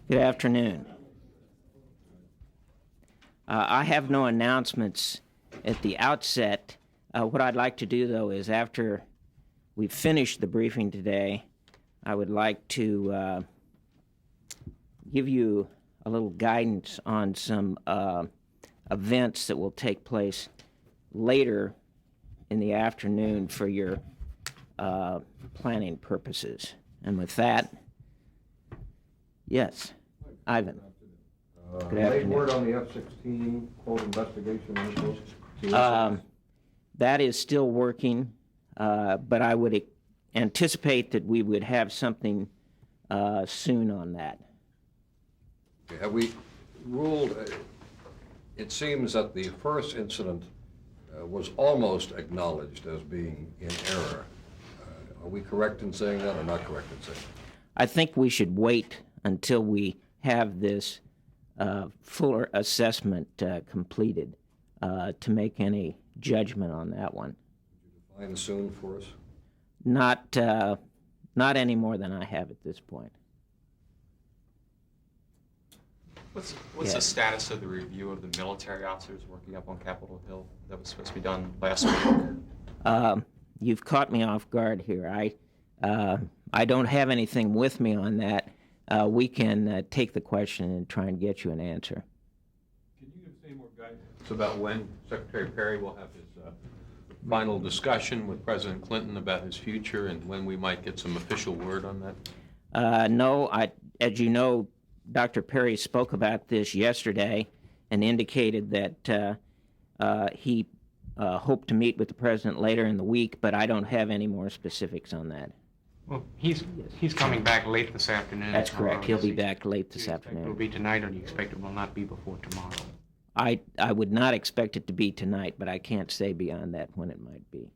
Good afternoon. I have no announcements at the outset. What I'd like to do, though, is after we've finished the briefing today, I would like to give you a little guidance on some events that will take place later in the afternoon for your planning purposes. And with that, yes, Ivan. Good Late afternoon. word on the F-16 quote investigation. That is still working, but I would anticipate that we would have something soon on that. Have we ruled, it seems that the first incident was almost acknowledged as being in error. Are we correct in saying that or not correct in saying that? I think we should wait until we have this fuller assessment completed to make any judgment on that one. Define soon for us? Not any more than I have at this point. What's the status of the review of the military officers working up on Capitol Hill that was supposed to be done last week? You've caught me off guard here. I don't have anything with me on that. We can take the question and try and get you an answer. Can you give us any more guidance about when Secretary Perry will have his final discussion with President Clinton about his future and when we might get some official word on that? No, as you know, Dr. Perry spoke about this yesterday and indicated that he hoped to meet with the president later in the week, but I don't have any more specifics on that. Well, he's coming back late this afternoon. That's correct. He'll be back late this Do you expect afternoon. it will be tonight, or do you expect it will not be before tomorrow? I would not expect it to be tonight, but I can't say beyond that when it might be.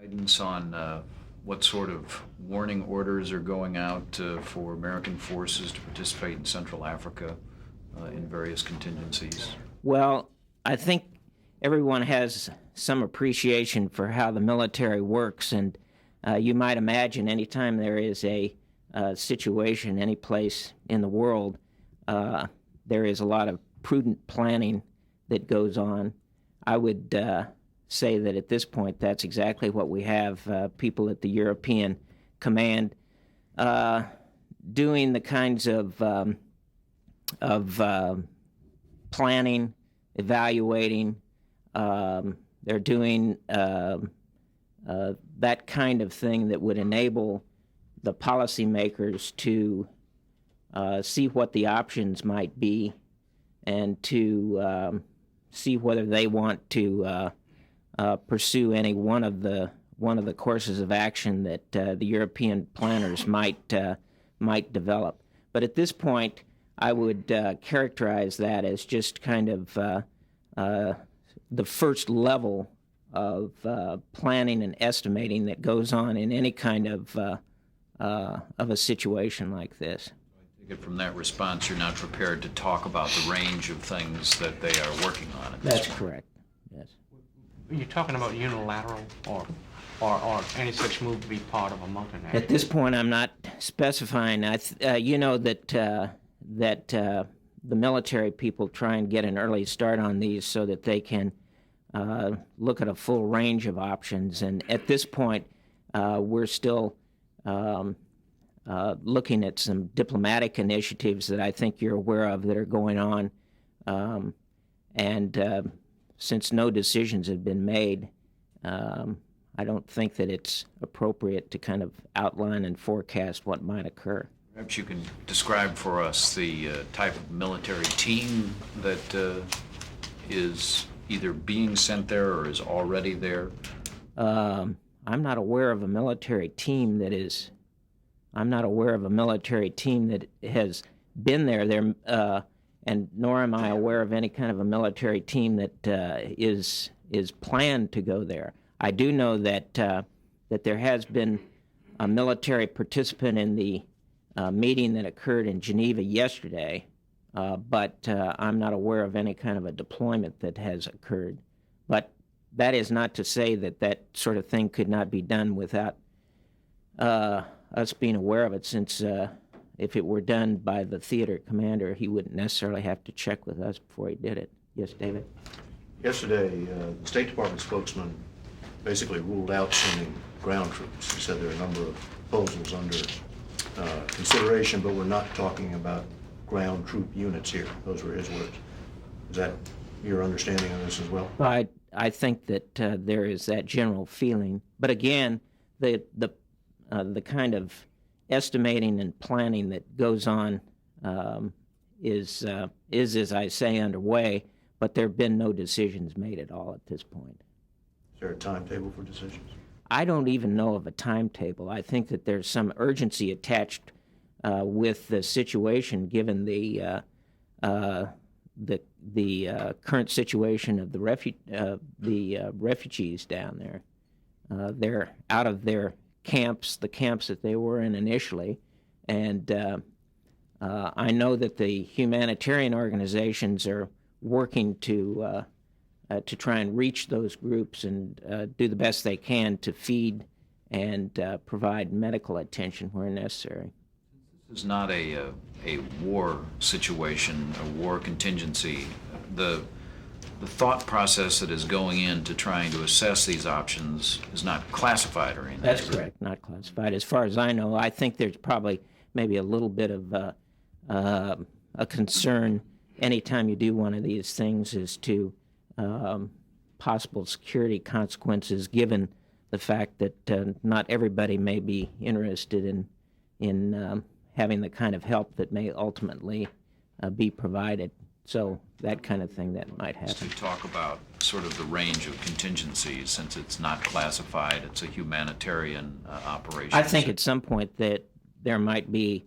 Guidance on what sort of warning orders are going out for American forces to participate in Central Africa in various contingencies? Well, I think everyone has some appreciation for how the military works, and you might imagine anytime there is a situation any place in the world, there is a lot of prudent planning that goes on. I would say that at this point that's exactly what we have. People at the European Command doing the kinds of planning, evaluating. They're doing that kind of thing that would enable the policymakers to see what the options might be and to see whether they want to pursue any one of the courses of action that the European planners might develop. But at this point, I would characterize that as just kind of the first level of planning and estimating that goes on in any kind of a situation like this. I take it from that response you're not prepared to talk about the range of things that they are working on at this That's point. correct. Yes. Are you talking about unilateral or any such move to be part of a multinational? At this point, I'm not specifying. You know that the military people try and get an early start on these so that they can look at a full range of options. And at this point, we're still looking at some diplomatic initiatives that I think you're aware of that are going on. And since no decisions have been made, I don't think that it's appropriate to kind of outline and forecast what might occur. Perhaps you can describe for us the type of military team that is either being sent there or is already there. I'm not aware of a military team that is. I'm not aware of a military team that has been there. And nor am I aware of any kind of a military team that is planned to go there. I do know that there has been a military participant in the meeting that occurred in Geneva yesterday, but I'm not aware of any kind of a deployment that has occurred. But that is not to say that that sort of thing could not be done without us being aware of it, since if it were done by the theater commander, he wouldn't necessarily have to check with us before he did it. Yes, David? Yesterday, the State Department spokesman basically ruled out sending ground troops. He said there are a number of proposals under consideration, but we're not talking about ground troop units here. Those were his words. Is that your understanding of this as well? I think that there is that general feeling, but again, the kind of estimating and planning that goes on is, as I say, underway, but there have been no decisions made at all at this point. Is there a timetable for decisions? I don't even know of a timetable. I think that there's some urgency attached with the situation, given the current situation of the refugees down there. They're out of their camps, the camps that they were in initially, and I know that the humanitarian organizations are working to try and reach those groups and do the best they can to feed and provide medical attention where necessary. This is not a war situation, a war contingency. The thought process that is going into trying to assess these options is not classified or anything. That's correct, not classified. As far as I know, I think there's probably maybe a little bit of a concern anytime you do one of these things as to possible security consequences, given the fact that not everybody may be interested in having the kind of help that may ultimately be provided. So that kind of thing that might happen. To talk about sort of the range of contingencies, since it's not classified, it's a humanitarian operation. I think at some point that there might be,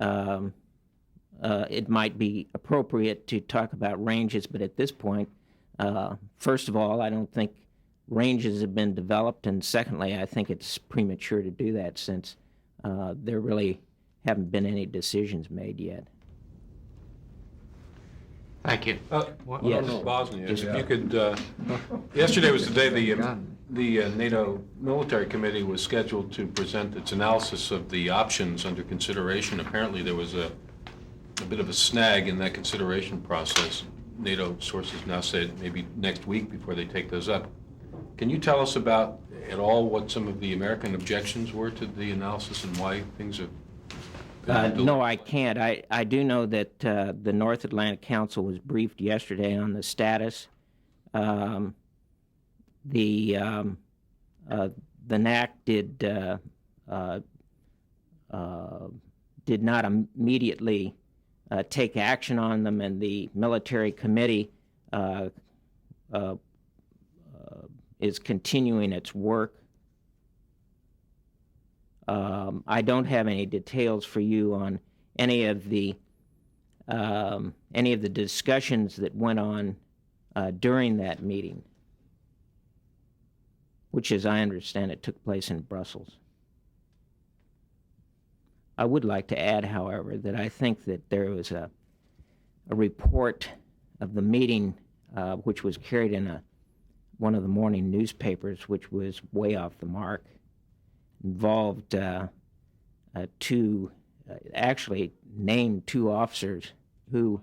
it might be appropriate to talk about ranges, but at this point, first of all, I don't think ranges have been developed, and secondly, I think it's premature to do that since there really haven't been any decisions made yet. Thank you. Yes. Bosnia, if you could, yesterday was the day the NATO Military Committee was scheduled to present its analysis of the options under consideration. Apparently there was a bit of a snag in that consideration process. NATO sources now say maybe next week before they take those up. Can you tell us about at all what some of the American objections were to the analysis and why things have no, I can't. I do know that the North Atlantic Council was briefed yesterday on the status. The NAC did not immediately take action on them, and the military committee is continuing its work. I don't have any details for you on any of the discussions that went on during that meeting, which, as I understand it, took place in Brussels. I would like to add, however, that I think that there was a report of the meeting which was carried in one of the morning newspapers, which was way off the mark. Involved actually named two officers who...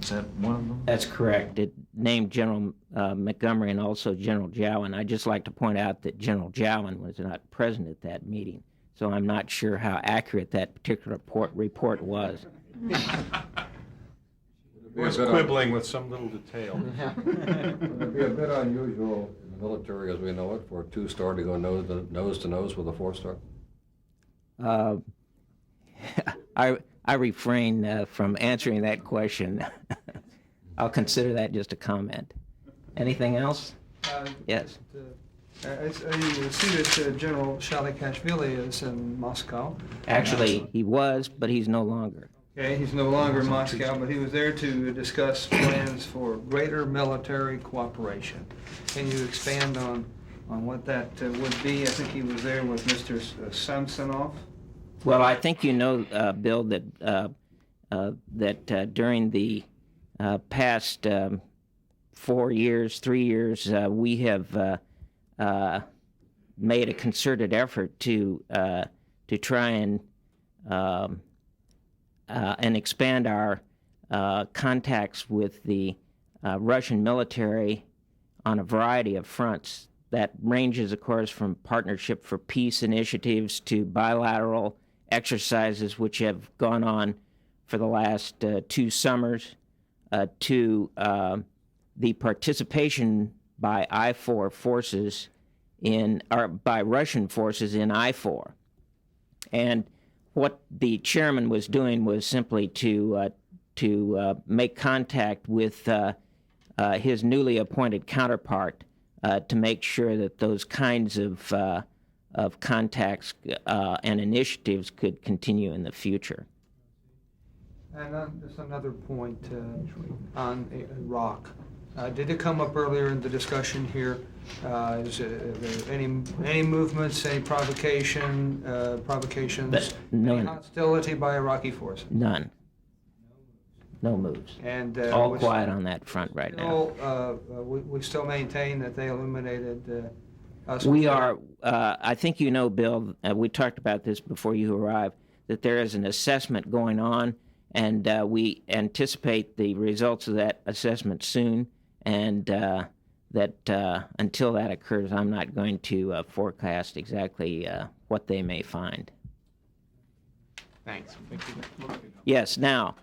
Is that one of them? That's correct. It named General Montgomery and also General Jowen. I'd just like to point out that General Jowen was not present at that meeting, so I'm not sure how accurate that particular report was. It was quibbling with some little detail. It'd be a bit unusual in the military as we know it for a 2-star to go nose to nose with a 4-star. I refrain from answering that question. I'll consider that just a comment. Anything else? Yes. I see that General Shalikashvili is in Moscow. Actually, he was, but he's no longer. Okay, he's no longer in Moscow, but he was there to discuss plans for greater military cooperation. Can you expand on what that would be? I think he was there with Mr. Samsonov. Well, I think you know, Bill, that during the past 3 years, we have made a concerted effort to try and and expand our contacts with the Russian military on a variety of fronts. That ranges, of course, from Partnership for Peace initiatives to bilateral exercises which have gone on for the last 2 summers, to the participation by I-4 forces by Russian forces in I-4. And what the chairman was doing was simply to make contact with his newly appointed counterpart to make sure that those kinds of contacts and initiatives could continue in the future. And just another point on Iraq. Did it come up earlier in the discussion here? Is there any movements, any provocations, None. any hostility by Iraqi forces? None. No moves. And All quiet on that front right now. We still maintain that they eliminated us. We are, I think you know, Bill, we talked about this before you arrived, that there is an assessment going on, and we anticipate the results of that assessment soon, and that until that occurs, I'm not going to forecast exactly what they may find. Thanks. Yes, now,